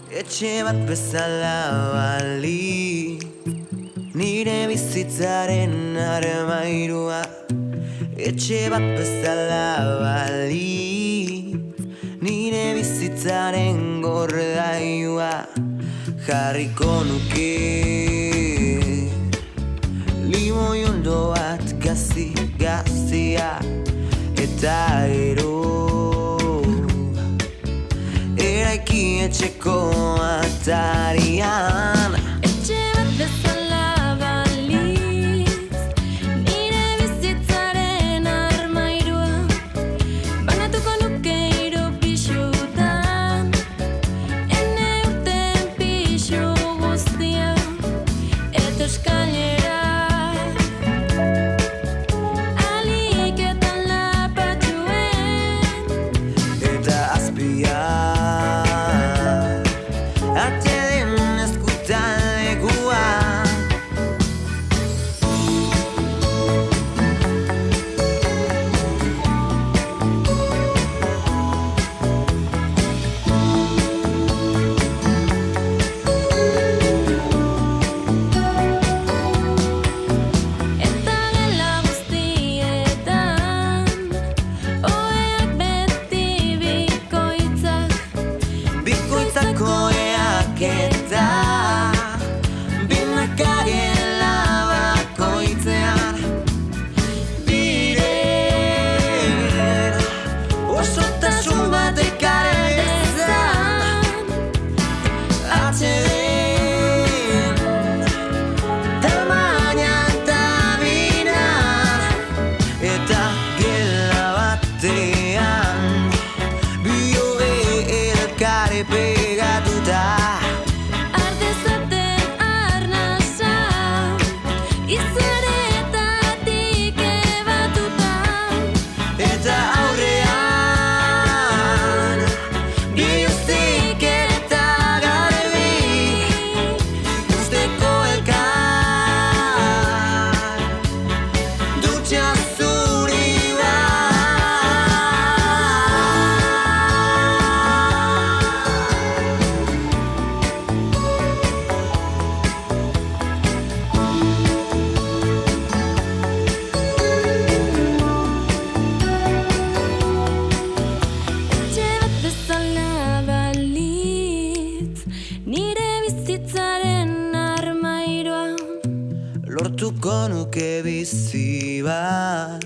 Etxe bat bezala bali, nire bizitzaren armairua. Etxe bat bezala bali, nire bizitzaren gordailua. Jarriko nuke limoi ondo bat gazi-gazia, eta ero eraiki etxeko atarian. Etxe bat bezala balitz, nire bizitzaren armairua. Banatuko nuke hiru pixutan, ene urten pixu guztia, eta eskailera aliketan lapatxuen, Eta azpia atxeden eskutalekua. eta gela guztietan, oheak beti bikoitzak. Bikoitzako eak eta binakagela bakoitzean. Diren osotasun bat ekar dezan, atxeden tamaina eta bina, eta gela batean bioe elkare pegatuta. Ardezaten arnasa, izaretatik ebatuta. Eta aurrean biluzik eta garbi usteko elkar dutxa zuri Etxe bat bezala balitz, nire bizitzaren armairua. Lortuko nuke bizi bat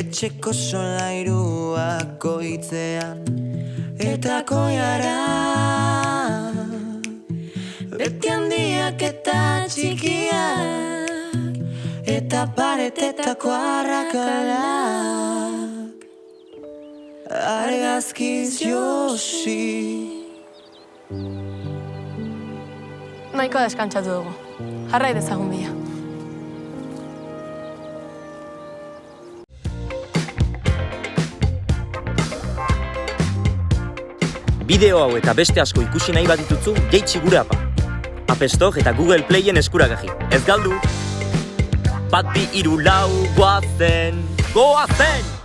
etxeko solairuak koitzean, eta koiara beti handiak eta txikiak, eta paretetako arrakalak argazkiz josi. Nahikoa deskantsatu dugu. Jarrai dezagun bia. Bideo hau eta beste asko ikusi nahi bat dituzu, jaitsi gure apa. App Store eta Google Playen eskuragarri. Ez galdu! 1, 2, 3, 4, goazen! Goazen!